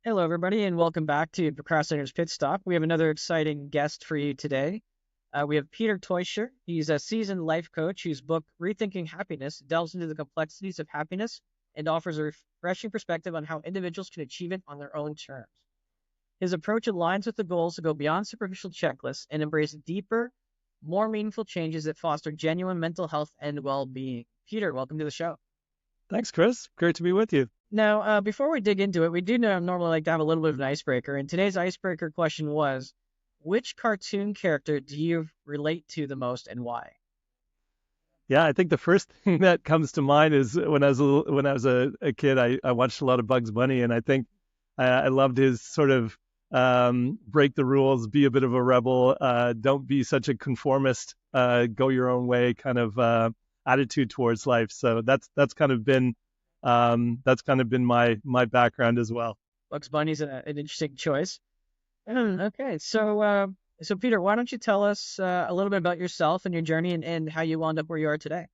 Hello, everybody, and welcome back to Procrastinator's Pit Stop. We have another exciting guest for you today. We have Peter Teuscher. He's a seasoned life coach whose book, Rethinking Happiness, delves into the complexities of happiness and offers a refreshing perspective on how individuals can achieve it on their own terms. His approach aligns with the goals to go beyond superficial checklists and embrace deeper, more meaningful changes that foster genuine mental health and well being. Peter, welcome to the show. Thanks, Chris. Great to be with you. Now, before we dig into it, we do normally like to have a little bit of an icebreaker. And today's icebreaker question was, which cartoon character do you relate to the most and why? Yeah, I think the first thing that comes to mind is when I was a kid, I watched a lot of Bugs Bunny, and I think I loved his sort of break the rules, be a bit of a rebel, don't be such a conformist, go your own way kind of attitude towards life. So that's kind of been my background as well. Bugs Bunny's an interesting choice. Okay, so Peter, why don't you tell us a little bit about yourself and your journey and how you wound up where you are today?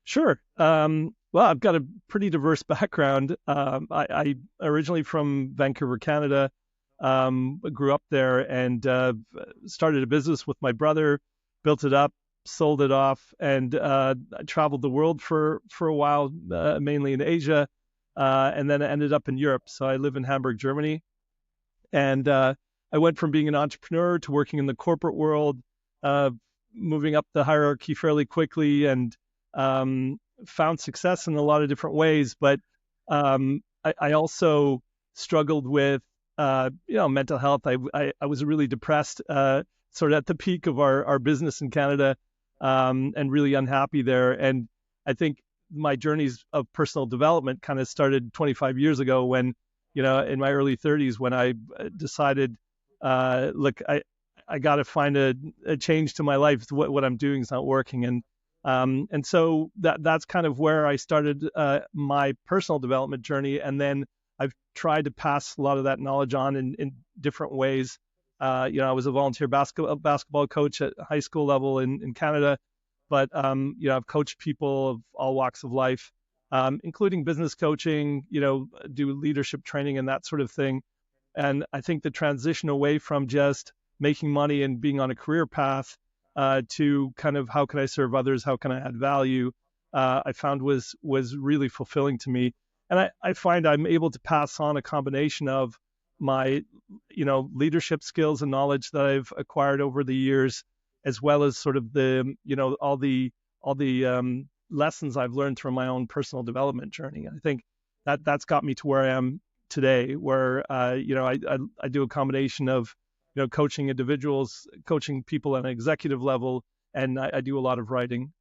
Sure. Well, I've got a pretty diverse background. I originally from Vancouver, Canada. Grew up there and started a business with my brother, built it up, sold it off, and I traveled the world for a while, mainly in Asia, and then I ended up in Europe. So I live in Hamburg, Germany, and I went from being an entrepreneur to working in the corporate world, uh, moving up the hierarchy fairly quickly, and found success in a lot of different ways. But I also struggled with mental health. I was really depressed, sort of at the peak of our business in Canada, and really unhappy there. And I think my journeys of personal development kind of started 25 years ago when, in my early 30s, when I decided, look, I got to find a change to my life. What I'm doing is not working. And so that's kind of where I started my personal development journey. And then I've tried to pass a lot of that knowledge on in different ways. I was a volunteer basketball coach at high school level in Canada, but I've coached people of all walks of life, including business coaching. Do leadership training and that sort of thing. And I think the transition away from just making money and being on a career path to kind of how can I serve others, how can I add value, I found was really fulfilling to me. And I find I'm able to pass on a combination of my, leadership skills and knowledge that I've acquired over the years, as well as sort of the, all the lessons I've learned through my own personal development journey. I think that's got me to where I am today, where I do a combination of coaching individuals, coaching people at an executive level, and I do a lot of writing.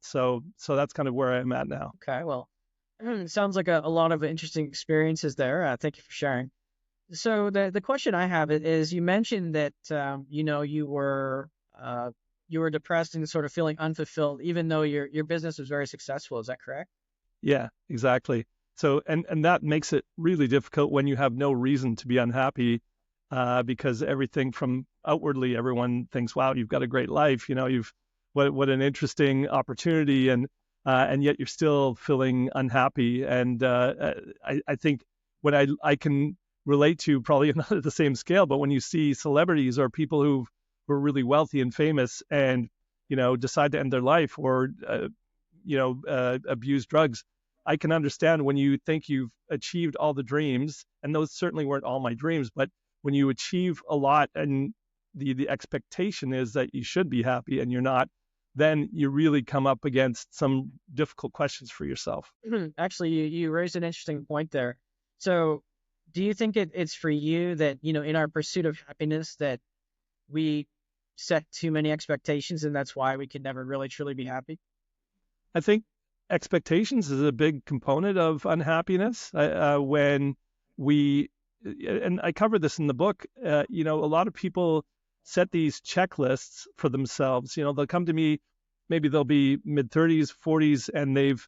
So that's kind of where I am at now. Okay, well, sounds like a lot of interesting experiences there. Thank you for sharing. So the question I have is, you mentioned that you were depressed and sort of feeling unfulfilled, even though your business was very successful. Is that correct? Yeah, exactly. So and that makes it really difficult when you have no reason to be unhappy, because everything from outwardly, everyone thinks, "Wow, you've got a great life. You've what an interesting opportunity," and yet you're still feeling unhappy. And I think what I can relate to, probably not at the same scale, but when you see celebrities or people who are really wealthy and famous and decide to end their life or abuse drugs, I can understand when you think you've achieved all the dreams, and those certainly weren't all my dreams, but when you achieve a lot and the expectation is that you should be happy and you're not, then you really come up against some difficult questions for yourself. Actually, you raised an interesting point there. So, do you think it's for you that, in our pursuit of happiness, that we set too many expectations and that's why we can never really truly be happy? I think expectations is a big component of unhappiness. When we, and I cover this in the book, a lot of people set these checklists for themselves. They'll come to me, maybe they'll be mid 30s, 40s, and they've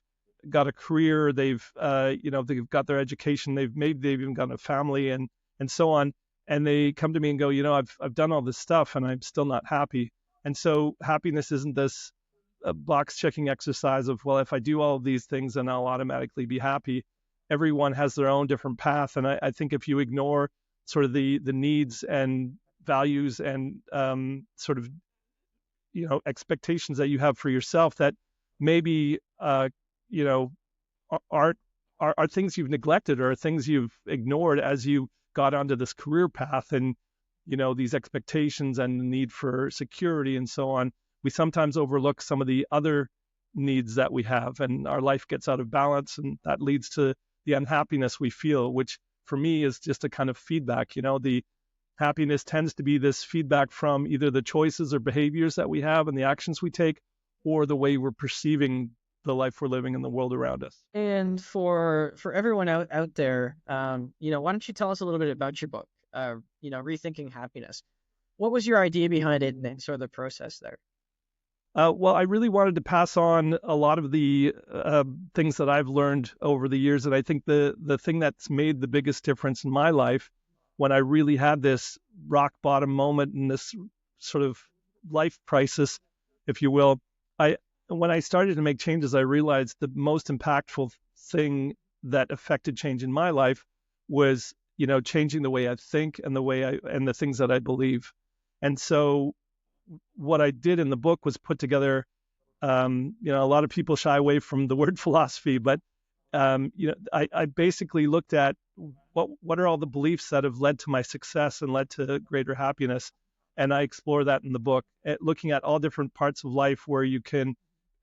got a career, they've got their education, they've even got a family and so on. And they come to me and go, I've done all this stuff and I'm still not happy. And so happiness isn't this a box checking exercise of, well, if I do all of these things, then I'll automatically be happy. everyone has their own different path. And I think if you ignore sort of the needs and values and sort of expectations that you have for yourself that maybe you know aren't are things you've neglected or things you've ignored as you got onto this career path, and these expectations and the need for security and so on, we sometimes overlook some of the other needs that we have, and our life gets out of balance, and that leads to the unhappiness we feel, which for me is just a kind of feedback. The happiness tends to be this feedback from either the choices or behaviors that we have and the actions we take, or the way we're perceiving the life we're living in the world around us. And for everyone out there, why don't you tell us a little bit about your book, Rethinking Happiness? What was your idea behind it and sort of the process there? Well, I really wanted to pass on a lot of the things that I've learned over the years, and I think the thing that's made the biggest difference in my life, when I really had this rock bottom moment and this sort of life crisis, if you will, when I started to make changes, I realized the most impactful thing that affected change in my life was, changing the way I think and and the things that I believe. And so what I did in the book was put together, a lot of people shy away from the word philosophy, but I basically looked at what are all the beliefs that have led to my success and led to greater happiness, and I explore that in the book, looking at all different parts of life where you can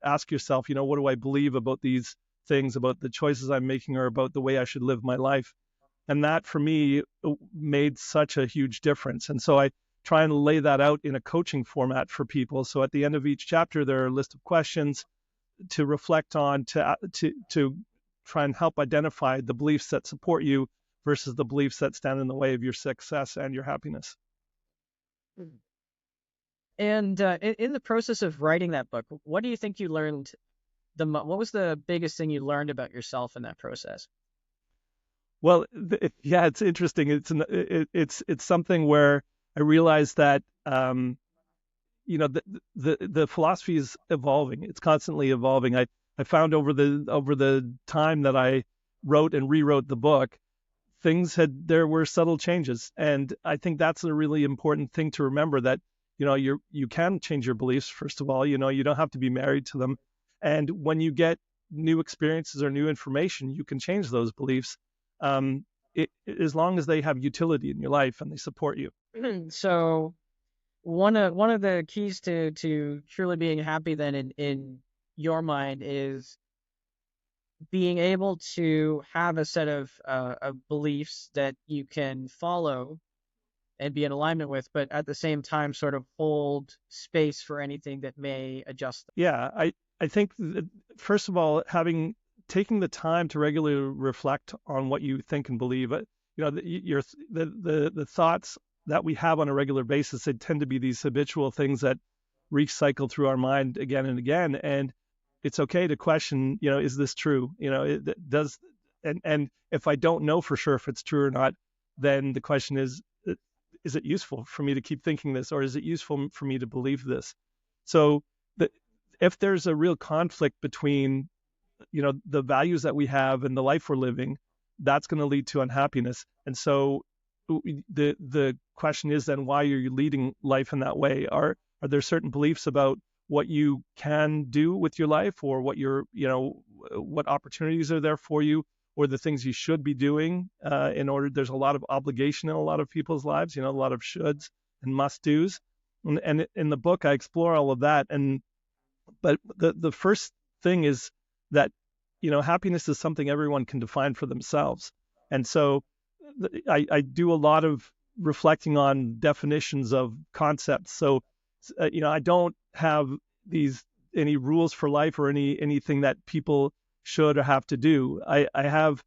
ask yourself, what do I believe about these things, about the choices I'm making, or about the way I should live my life. And that for me made such a huge difference. And so I try and lay that out in a coaching format for people. So at the end of each chapter, there are a list of questions to reflect on, to try and help identify the beliefs that support you versus the beliefs that stand in the way of your success and your happiness. And in the process of writing that book, what do you think you learned? What was the biggest thing you learned about yourself in that process? Well, yeah, it's interesting. It's something where I realized that the philosophy is evolving. It's constantly evolving. I found over the time that I wrote and rewrote the book, there were subtle changes, and I think that's a really important thing to remember, that you can change your beliefs. First of all, you don't have to be married to them, and when you get new experiences or new information, you can change those beliefs, as long as they have utility in your life and they support you. So one of the keys to truly being happy then in your mind is being able to have a set of beliefs that you can follow and be in alignment with, but at the same time sort of hold space for anything that may adjust them. Yeah, I think that, first of all, taking the time to regularly reflect on what you think and believe. The thoughts that we have on a regular basis, they tend to be these habitual things that recycle through our mind again and again. And it's okay to question, is this true? And if I don't know for sure if it's true or not, then the question is it useful for me to keep thinking this, or is it useful for me to believe this? So if there's a real conflict between, the values that we have and the life we're living, that's going to lead to unhappiness. And so the question is then, why are you leading life in that way? Are there certain beliefs about what you can do with your life, or what opportunities are there for you, or the things you should be doing there's a lot of obligation in a lot of people's lives, a lot of shoulds and must do's. And in the book, I explore all of that. But the first thing is that, happiness is something everyone can define for themselves. And so I do a lot of reflecting on definitions of concepts. So, I don't have any rules for life or anything that people should or have to do. I have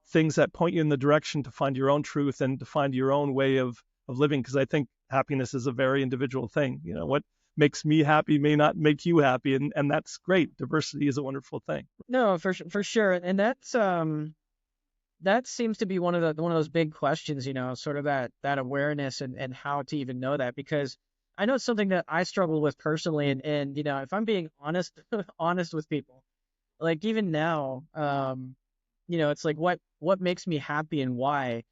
things that point you in the direction to find your own truth and to find your own way of living, because I think happiness is a very individual thing. What makes me happy may not make you happy, and that's great. Diversity is a wonderful thing. No, for sure, and that seems to be one of those big questions, sort of that awareness and how to even know that, because I know it's something that I struggle with personally, and if I'm being honest honest with people, like even now, it's like what makes me happy and why.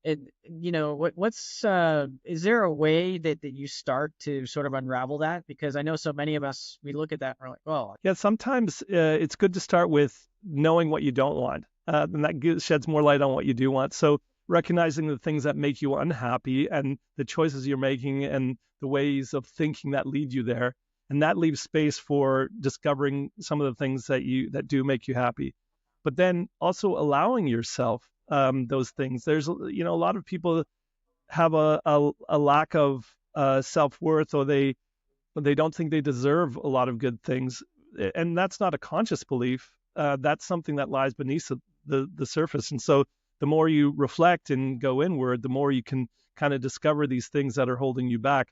It, what's is there a way that you start to sort of unravel that? Because I know so many of us, we look at that and we're like, oh, Yeah, sometimes it's good to start with knowing what you don't want, and that sheds more light on what you do want. So recognizing the things that make you unhappy and the choices you're making and the ways of thinking that lead you there, and that leaves space for discovering some of the things that do make you happy. But then also allowing yourself those things. There's a lot of people have a lack of self-worth, or they don't think they deserve a lot of good things, and that's not a conscious belief. That's something that lies beneath the surface. And so the more you reflect and go inward, the more you can kind of discover these things that are holding you back.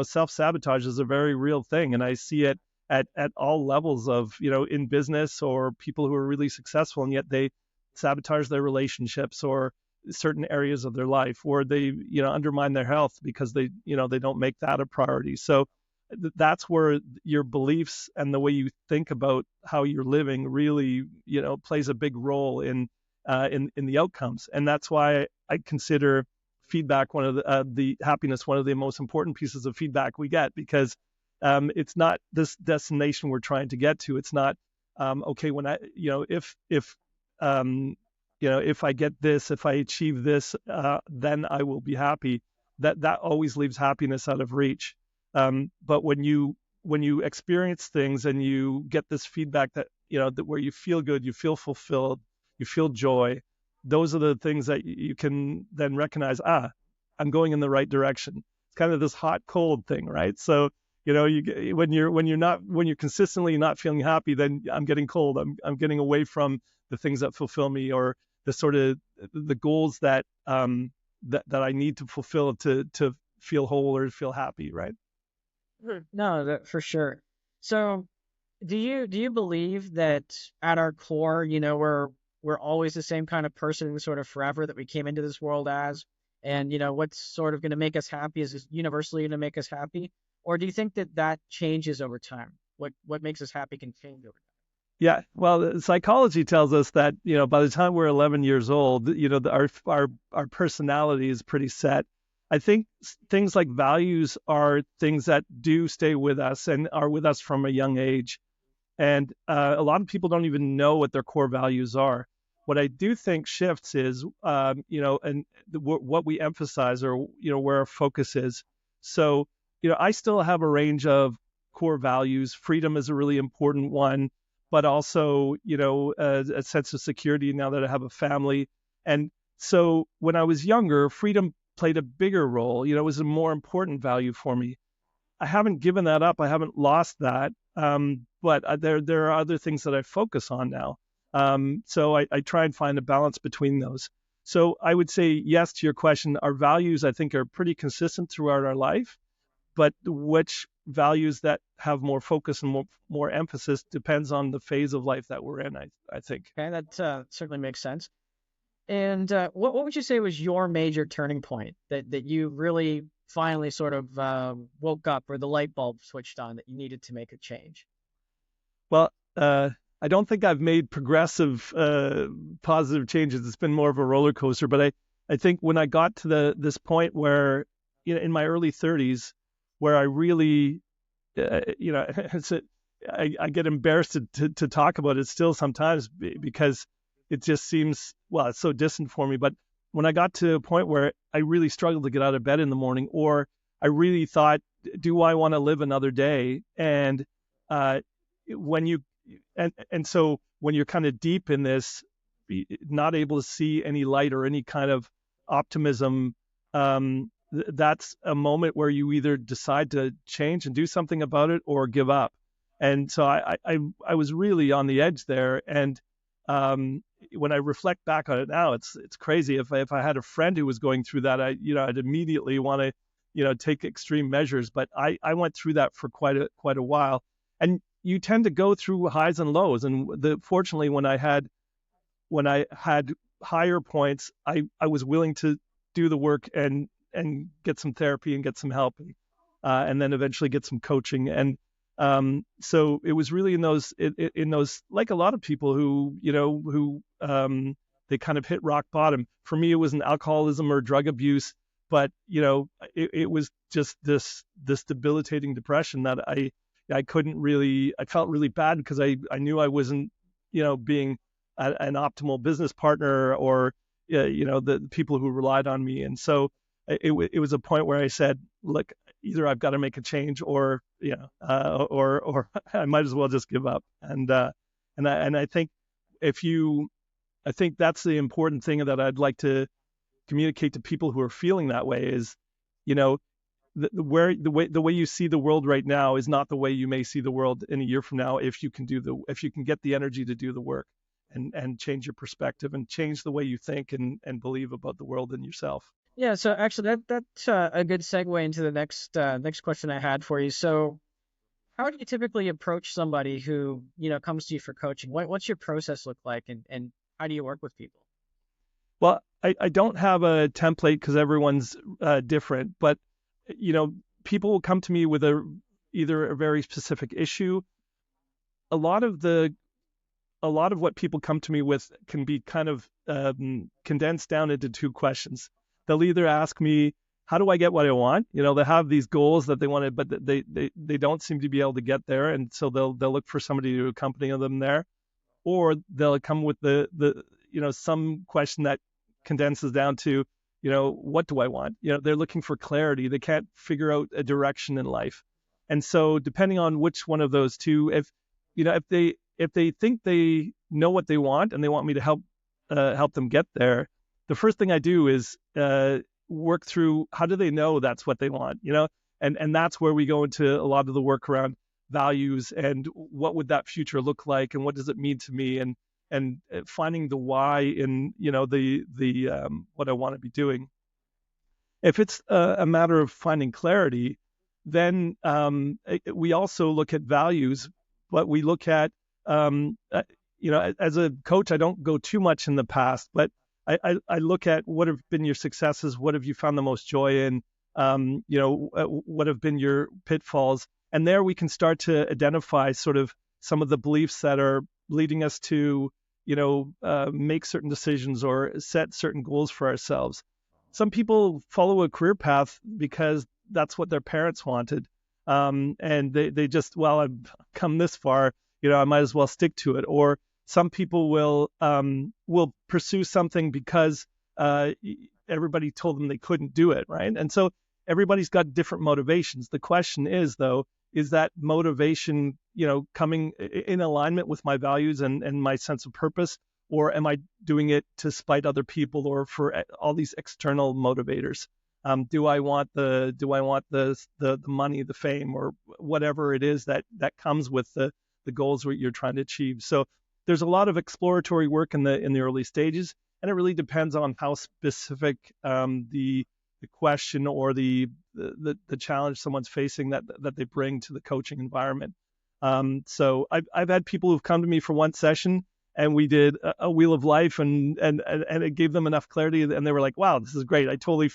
Self-sabotage is a very real thing, and I see it at all levels of, in business, or people who are really successful and yet they sabotage their relationships or certain areas of their life, or they undermine their health because they don't make that a priority. So that's where your beliefs and the way you think about how you're living really plays a big role in the outcomes. And that's why I consider feedback one of the happiness one of the most important pieces of feedback we get, because it's not this destination we're trying to get to. It's not okay, when I if I get this, if I achieve this, then I will be happy. That always leaves happiness out of reach. But when you experience things and you get this feedback that where you feel good, you feel fulfilled, you feel joy, those are the things that you can then recognize. I'm going in the right direction. It's kind of this hot cold thing, right? So when you're consistently not feeling happy, then I'm getting cold. I'm getting away from the things that fulfill me, or the sort of the goals that that I need to fulfill to feel whole or feel happy, right? no, that for sure. So, do you believe that at our core, we're always the same kind of person sort of forever, that we came into this world as, and what's sort of going to make us happy is universally going to make us happy? Or do you think that changes over time? What makes us happy can change over Yeah, well, psychology tells us that by the time we're 11 years old, our personality is pretty set. I think things like values are things that do stay with us and are with us from a young age. And a lot of people don't even know what their core values are. What I do think shifts is, what we emphasize, or where our focus is. So, I still have a range of core values. Freedom is a really important one, but also, a sense of security now that I have a family. And so when I was younger, freedom played a bigger role. It was a more important value for me. I haven't given that up. I haven't lost that. But there are other things that I focus on now. So I try and find a balance between those. So I would say yes to your question. Our values, I think, are pretty consistent throughout our life, but which values that have more focus and more emphasis depends on the phase of life that we're in, I think. Okay, that certainly makes sense. And what would you say was your major turning point, that you really finally sort of woke up, or the light bulb switched on, that you needed to make a change? Well, I don't think I've made progressive, positive changes. It's been more of a roller coaster. But I think when I got to this point where, in my early 30s, where I really, it's I get embarrassed to talk about it still sometimes, because it just seems, well, it's so distant for me. But when I got to a point where I really struggled to get out of bed in the morning, or I really thought, do I want to live another day? And when you so when you're kind of deep in this, not able to see any light or any kind of optimism, that's a moment where you either decide to change and do something about it, or give up. And so I was really on the edge there. And when I reflect back on it now, it's crazy. If I had a friend who was going through that, I'd immediately want to take extreme measures. But I went through that for quite a while. And you tend to go through highs and lows. And fortunately, when I had higher points, I was willing to do the work and get some therapy and get some help, and then eventually get some coaching. And So it was really in those, like a lot of people who, they kind of hit rock bottom. For me, it wasn't alcoholism or drug abuse, but it was just this debilitating depression that I couldn't really, I felt really bad because I knew I wasn't, being an optimal business partner, or the people who relied on me. And so it was a point where I said, look, either I've got to make a change, or or I might as well just give up. And I think I think that's the important thing that I'd like to communicate to people who are feeling that way is, you know, the way you see the world right now is not the way you may see the world in a year from now, if you can get the energy to do the work, and change your perspective and change the way you think and believe about the world and yourself. Yeah, so actually that's a good segue into the next question I had for you. So how do you typically approach somebody who, comes to you for coaching? What's your process look like, and how do you work with people? Well, I don't have a template because everyone's different, but people will come to me with either a very specific issue. A lot of what people come to me with can be kind of condensed down into two questions. They'll either ask me, how do I get what I want? They have these goals that they want to, but they don't seem to be able to get there, and so they'll look for somebody to accompany them there. Or they'll come with the some question that condenses down to, what do I want? They're looking for clarity. They can't figure out a direction in life. And so depending on which one of those two, if they think they know what they want and they want me to help them get there, the first thing I do is work through, how do they know that's what they want? And that's where we go into a lot of the work around values and what would that future look like, and what does it mean to me, and finding the why in the what I want to be doing. If it's a matter of finding clarity, then we also look at values, but we look at as a coach, I don't go too much in the past, but I look at what have been your successes, what have you found the most joy in, what have been your pitfalls, and there we can start to identify sort of some of the beliefs that are leading us to make certain decisions or set certain goals for ourselves. Some people follow a career path because that's what their parents wanted, and they just, well, I've come this far, I might as well stick to it. Or some people will pursue something because everybody told them they couldn't do it, right? And so everybody's got different motivations. The question is, though, is that motivation, coming in alignment with my values and my sense of purpose, or am I doing it to spite other people or for all these external motivators? Do I want the money, the fame, or whatever it is that comes with the goals that you're trying to achieve? So there's a lot of exploratory work in the early stages, and it really depends on how specific the question or the challenge someone's facing that they bring to the coaching environment. So I've had people who've come to me for one session, and we did a wheel of life, and it gave them enough clarity, and they were like, wow, this is great. I totally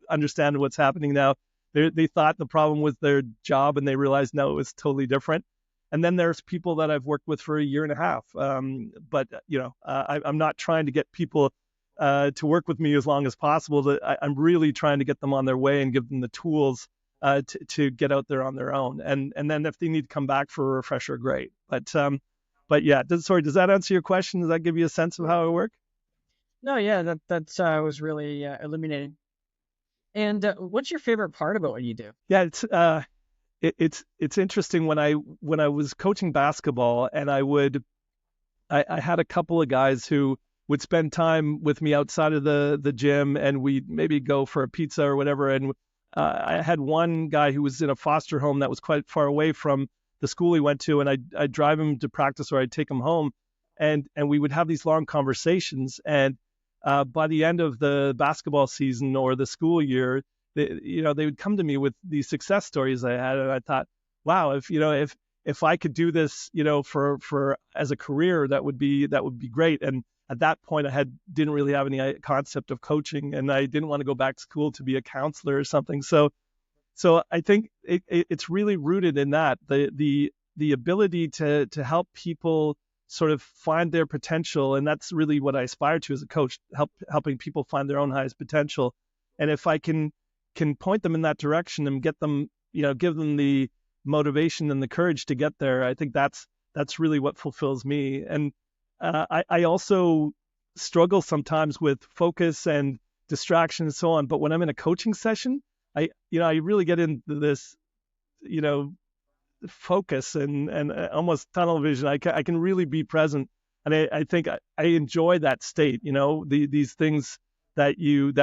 understand what's happening now. They thought the problem was their job, and they realized no, it was totally different. And then there's people that I've worked with for a year and a half. But I'm not trying to get people to work with me as long as possible. I'm really trying to get them on their way and give them the tools to get out there on their own. And then if they need to come back for a refresher, great. But yeah, does that answer your question? Does that give you a sense of how it works? No, yeah, that was really illuminating. And what's your favorite part about what you do? Yeah, it's interesting. When I was coaching basketball, and I had a couple of guys who would spend time with me outside of the gym, and we'd maybe go for a pizza or whatever. And I had one guy who was in a foster home that was quite far away from the school he went to, and I'd drive him to practice, or I'd take him home, and we would have these long conversations. And by the end of the basketball season or the school year, they would come to me with these success stories I had, and I thought, wow, if I could do this, for as a career, that would be great. And at that point, I didn't really have any concept of coaching, and I didn't want to go back to school to be a counselor or something. So So I think it's really rooted in that the ability to help people sort of find their potential, and that's really what I aspire to as a coach, helping people find their own highest potential. And if I can point them in that direction and get them, give them the motivation and the courage to get there, I think that's really what fulfills me. And I also struggle sometimes with focus and distraction and so on. But when I'm in a coaching session, I really get into this, focus and almost tunnel vision. I can really be present, and I think I enjoy that state. These things that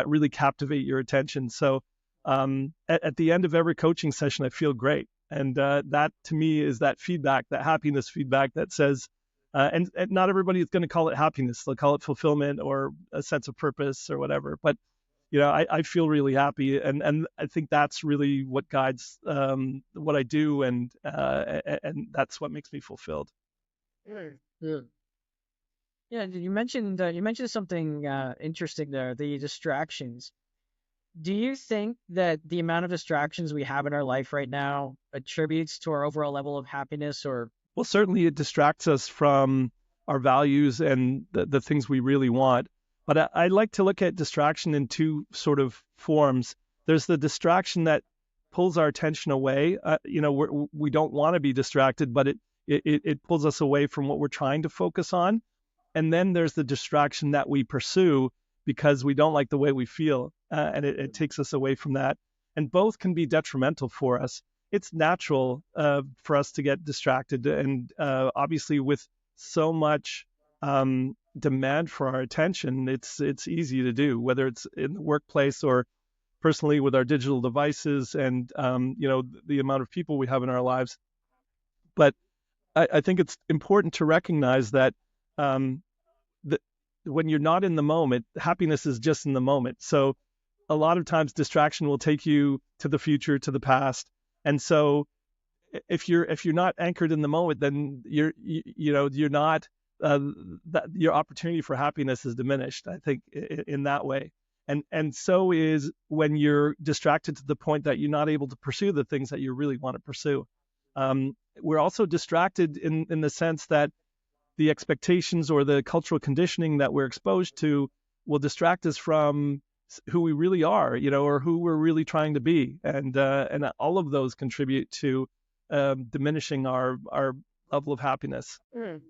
really captivate your attention. So at the end of every coaching session, I feel great, and that to me is that feedback, that happiness feedback that says. And not everybody is going to call it happiness. They'll call it fulfillment or a sense of purpose or whatever. But I feel really happy, and I think that's really what guides what I do, and that's what makes me fulfilled. Mm. Yeah. Yeah, you mentioned something interesting there, the distractions. Do you think that the amount of distractions we have in our life right now attributes to our overall level of happiness, or Well, certainly it distracts us from our values and the things we really want. But I like to look at distraction in two sort of forms. There's the distraction that pulls our attention away. We don't want to be distracted, but it pulls us away from what we're trying to focus on. And then there's the distraction that we pursue because we don't like the way we feel, and it takes us away from that. And both can be detrimental for us. It's natural for us to get distracted, and obviously with so much demand for our attention, it's easy to do, whether it's in the workplace or personally with our digital devices, and the amount of people we have in our lives. But I think it's important to recognize that that when you're not in the moment, happiness is just in the moment. So a lot of times distraction will take you to the future, to the past. And so if you're not anchored in the moment, then you're not that your opportunity for happiness is diminished, I think, in that way. And so is when you're distracted to the point that you're not able to pursue the things that you really want to pursue. We're also distracted in the sense that the expectations or the cultural conditioning that we're exposed to will distract us from who we really are, or who we're really trying to be, and all of those contribute to diminishing our level of happiness. Okay.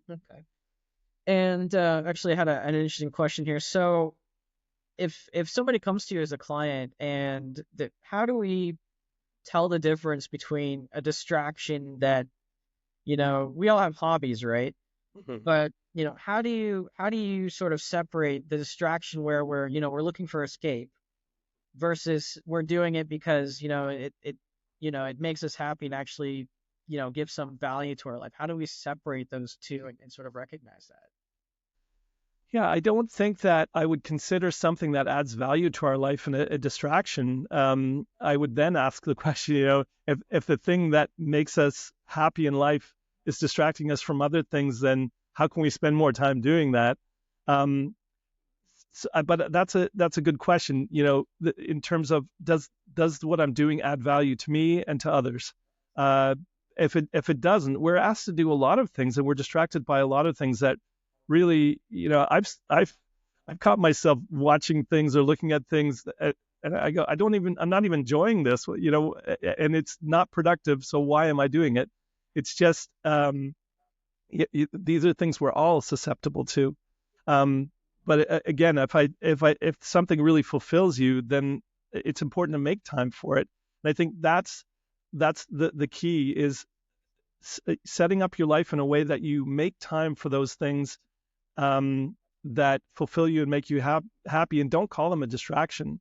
And actually, I had an interesting question here. So, if somebody comes to you as a client, and how do we tell the difference between a distraction that, we all have hobbies, right? Mhm. But how do you sort of separate the distraction where we're looking for escape versus we're doing it because it makes us happy and actually give some value to our life? How do we separate those two and sort of recognize that? Yeah, I don't think that I would consider something that adds value to our life and a distraction. I would then ask the question, if the thing that makes us happy in life is distracting us from other things, then how can we spend more time doing that? Um, but that's a good question. In terms of does what I'm doing add value to me and to others? Uh, if it doesn't, we're asked to do a lot of things, and we're distracted by a lot of things that really, I've caught myself watching things or looking at things, and I go, I'm not even enjoying this, and it's not productive. So why am I doing it? It's just these are things we're all susceptible to. Um, but again, if something really fulfills you, then it's important to make time for it. And I think that's the key is setting up your life in a way that you make time for those things that fulfill you and make you happy, and don't call them a distraction.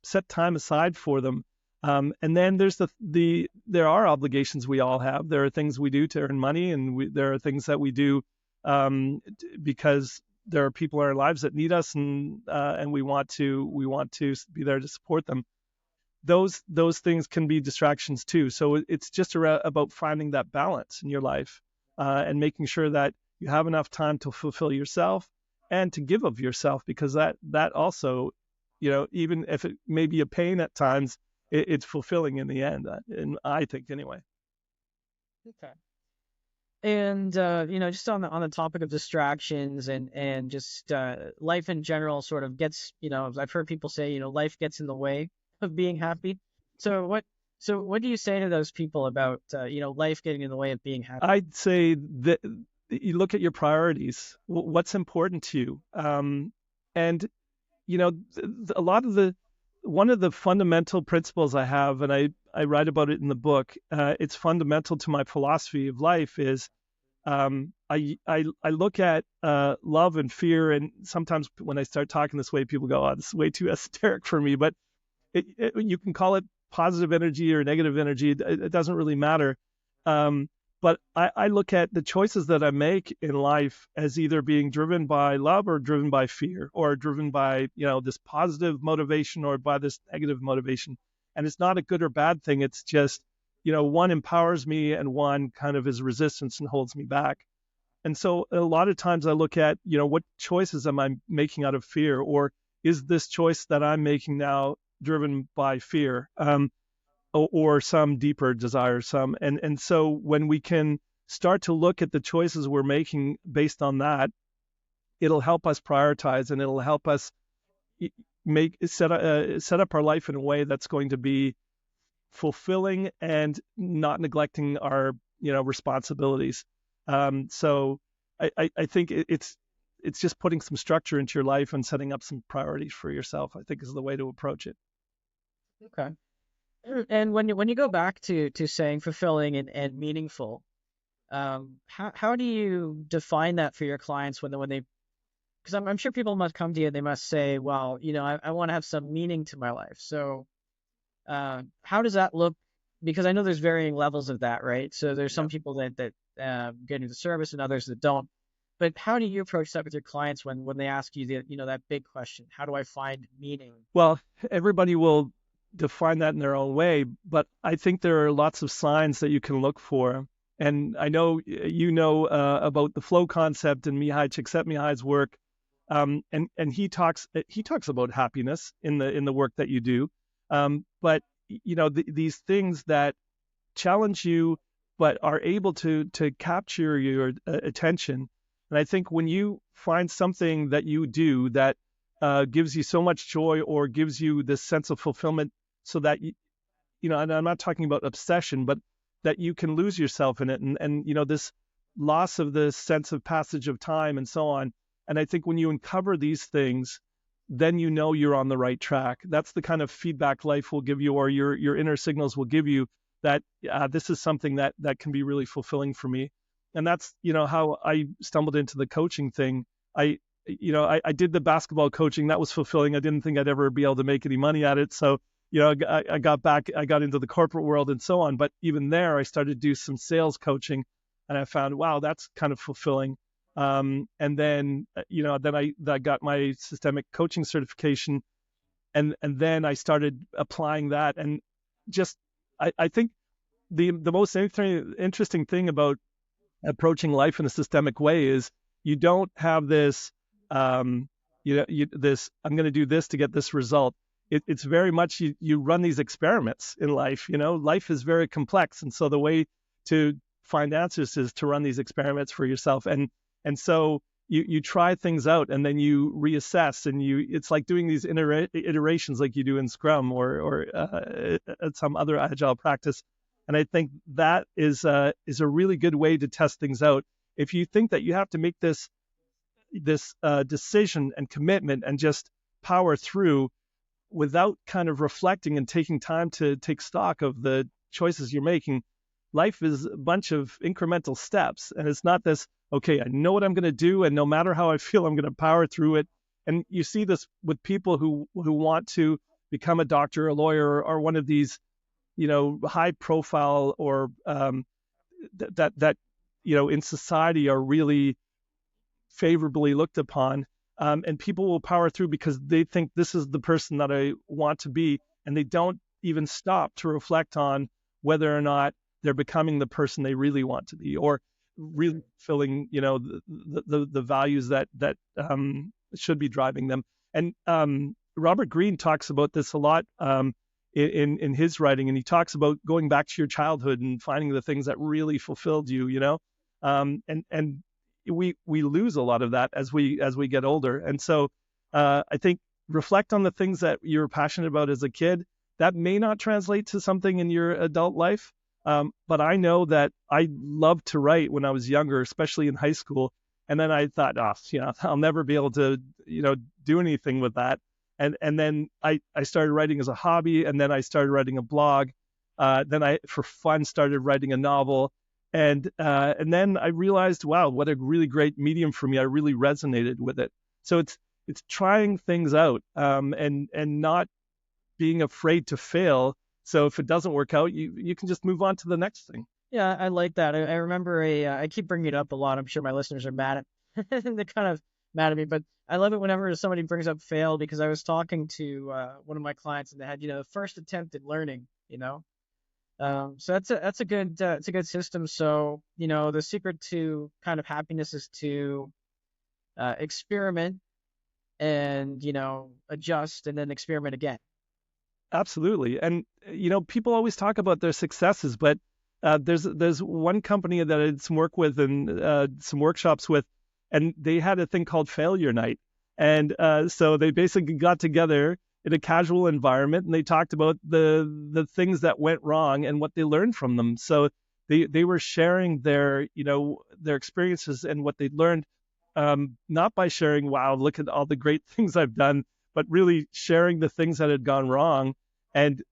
Set time aside for them. And then there's there are obligations we all have. There are things we do to earn money, and there are things that we do because there are people in our lives that need us, and we want to be there to support them. Those things can be distractions too. So it's just about finding that balance in your life, and making sure that you have enough time to fulfill yourself and to give of yourself, because that also, even if it may be a pain at times, it's fulfilling in the end, and I think anyway. Okay. And just on the topic of distractions and just life in general, sort of gets, I've heard people say, life gets in the way of being happy. So what do you say to those people about life getting in the way of being happy? I'd say that you look at your priorities. What's important to you? And a lot of one of the fundamental principles I have, and I write about it in the book. It's fundamental to my philosophy of life. Is I look at love and fear, and sometimes when I start talking this way, people go, "Oh, this is way too esoteric for me." But you can call it positive energy or negative energy. It doesn't really matter. Um, but I look at the choices that I make in life as either being driven by love or driven by fear or driven by, this positive motivation or by this negative motivation. And it's not a good or bad thing. It's just, one empowers me and one kind of is resistance and holds me back. And so a lot of times I look at, what choices am I making out of fear, or is this choice that I'm making now driven by fear? Or some deeper desire, and so when we can start to look at the choices we're making based on that, it'll help us prioritize, and it'll help us set up our life in a way that's going to be fulfilling and not neglecting our responsibilities. So I think it's just putting some structure into your life and setting up some priorities for yourself, I think, is the way to approach it. Okay. And when you go back to saying fulfilling and meaningful, how do you define that for your clients when they, because I'm sure people must come to you and they must say, well, I want to have some meaning to my life. So how does that look? Because I know there's varying levels of that, right? So there's some people that get into the service and others that don't. But how do you approach that with your clients when they ask you that big question? How do I find meaning? Well, everybody will define that in their own way, but I think there are lots of signs that you can look for. And I know about the flow concept and Mihai Csikszentmihalyi's work, and he talks about happiness in the work that you do. But these things that challenge you, but are able to capture your attention. And I think when you find something that you do that gives you so much joy or gives you this sense of fulfillment, so that and I'm not talking about obsession, but that you can lose yourself in it, and this loss of the sense of passage of time and so on. And I think when you uncover these things, then you're on the right track. That's the kind of feedback life will give you, or your inner signals will give you, that this is something that can be really fulfilling for me. And that's how I stumbled into the coaching thing. I did the basketball coaching. That was fulfilling. I didn't think I'd ever be able to make any money at it. So, I got into the corporate world and so on. But even there, I started to do some sales coaching, and I found, wow, that's kind of fulfilling. And then, I got my systemic coaching certification, and then I started applying that. And just, I think the most interesting thing about approaching life in a systemic way is you don't have this, this, I'm going to do this to get this result. It's very much you run these experiments in life. Life is very complex, and so the way to find answers is to run these experiments for yourself. And so you try things out, and then you reassess, and it's like doing these iterations like you do in Scrum or at some other agile practice. And I think that is a really good way to test things out. If you think that you have to make this decision and commitment and just power through without kind of reflecting and taking time to take stock of the choices you're making, life is a bunch of incremental steps. And it's not this, okay, I know what I'm going to do, and no matter how I feel, I'm going to power through it. And you see this with people who want to become a doctor, a lawyer, or one of these, high profile, or that in society are really favorably looked upon. And people will power through because they think this is the person that I want to be, and they don't even stop to reflect on whether or not they're becoming the person they really want to be, or really fulfilling, the values that should be driving them. And Robert Greene talks about this a lot in his writing, and he talks about going back to your childhood and finding the things that really fulfilled you, and we lose a lot of that as we get older. And so I think reflect on the things that you're passionate about as a kid. That may not translate to something in your adult life, but I know that I loved to write when I was younger, especially in high school. And then I thought, I'll never be able to, do anything with that. And then I started writing as a hobby, and then I started writing a blog. Then I, for fun, started writing a novel. And then I realized, wow, what a really great medium for me. I really resonated with it. So it's trying things out, and not being afraid to fail. So if it doesn't work out, you can just move on to the next thing. Yeah, I like that. I remember I keep bringing it up a lot. I'm sure my listeners are mad at they're kind of mad at me, but I love it whenever somebody brings up fail, because I was talking to one of my clients, and they had, first attempt at learning. So that's a good system. So, the secret to kind of happiness is to experiment and, adjust and then experiment again. Absolutely. And, people always talk about their successes, but there's one company that I did some work with and some workshops with, and they had a thing called failure night. And so they basically got together in a casual environment, and they talked about the things that went wrong and what they learned from them. So they were sharing their experiences and what they'd learned, not by sharing, wow, look at all the great things I've done, but really sharing the things that had gone wrong. And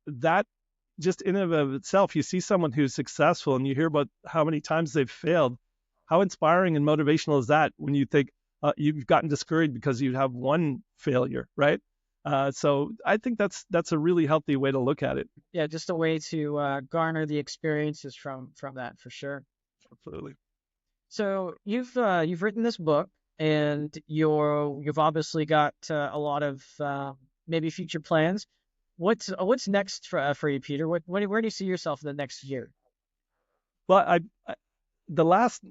that, just in and of itself, you see someone who's successful and you hear about how many times they've failed. How inspiring and motivational is that when you think you've gotten discouraged because you have one failure, right? So I think that's a really healthy way to look at it. Yeah, just a way to garner the experiences from that, for sure. Absolutely. So you've written this book, and you've obviously got a lot of maybe future plans. What's next for you, Peter? Where do you see yourself in the next year? Well, I the last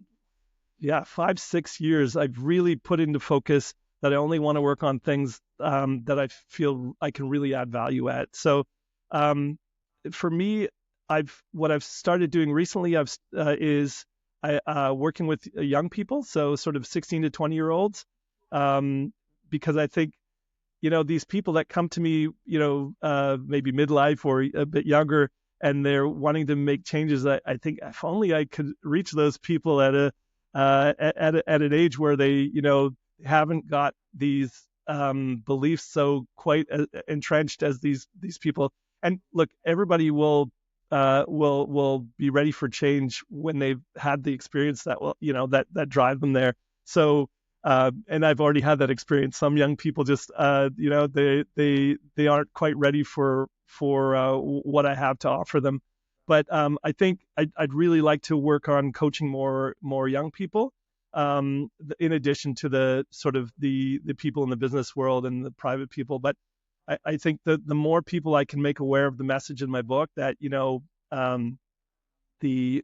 5-6 years I've really put into focus that I only want to work on things that I feel I can really add value at. So for me, what I've started doing recently is working with young people, so sort of 16 to 20-year-olds, because I think these people that come to me, maybe midlife or a bit younger, and they're wanting to make changes. I think if only I could reach those people at an age where they, haven't got these beliefs so quite entrenched as these people. And look, everybody will be ready for change when they've had the experience that will, that drive them there. So. And I've already had that experience. Some young people just, they aren't quite ready for what I have to offer them. But I think I'd really like to work on coaching more young people, in addition to the sort of the people in the business world and the private people. But I think that the more people I can make aware of the message in my book, that the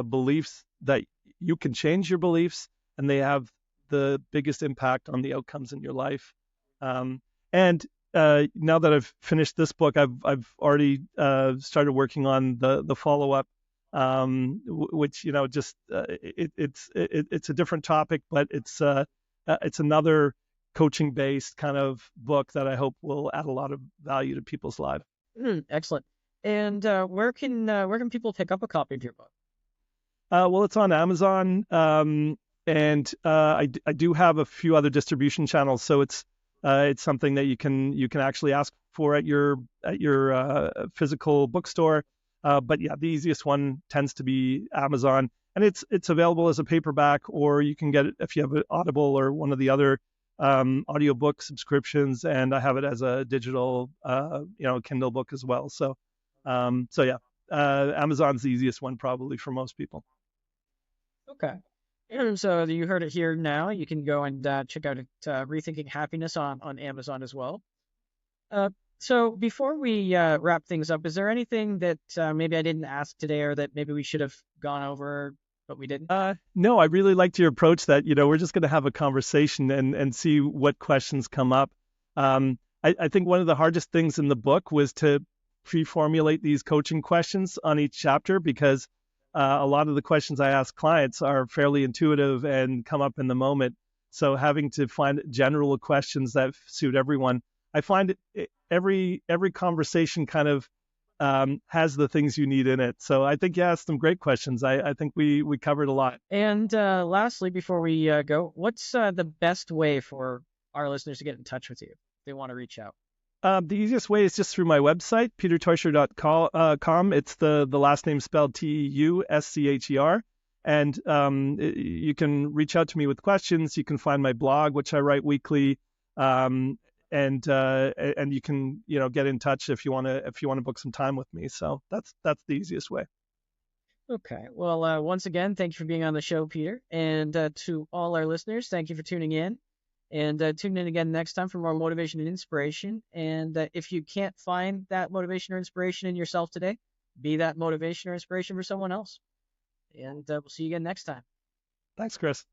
beliefs, that you can change your beliefs, and they have the biggest impact on the outcomes in your life. And now that I've finished this book, I've already started working on the follow up, which it's a different topic, but it's another coaching based kind of book that I hope will add a lot of value to people's lives. Excellent. And where can people pick up a copy of your book? Well, it's on Amazon. And I do have a few other distribution channels, so it's something that you can actually ask for at your physical bookstore. But yeah, the easiest one tends to be Amazon, and it's available as a paperback, or you can get it if you have an Audible or one of the other audiobook subscriptions, and I have it as a digital Kindle book as well. So yeah, Amazon's the easiest one probably for most people. Okay. So you heard it here now. You can go and check out Rethinking Happiness on Amazon as well. So before we wrap things up, is there anything that maybe I didn't ask today, or that maybe we should have gone over but we didn't? No, I really liked your approach that, we're just going to have a conversation and see what questions come up. I think one of the hardest things in the book was to pre-formulate these coaching questions on each chapter, because a lot of the questions I ask clients are fairly intuitive and come up in the moment. So having to find general questions that suit everyone, I find every conversation kind of has the things you need in it. So I think you asked some great questions. I think we covered a lot. And lastly, before we go, what's the best way for our listeners to get in touch with you if they want to reach out? The easiest way is just through my website, peterteuscher.com. It's the last name spelled Teuscher. And you can reach out to me with questions. You can find my blog, which I write weekly. And you can get in touch if you want to book some time with me. So that's the easiest way. Okay. Well, once again, thank you for being on the show, Peter. And to all our listeners, thank you for tuning in. And tune in again next time for more motivation and inspiration. And if you can't find that motivation or inspiration in yourself today, be that motivation or inspiration for someone else. And we'll see you again next time. Thanks, Chris.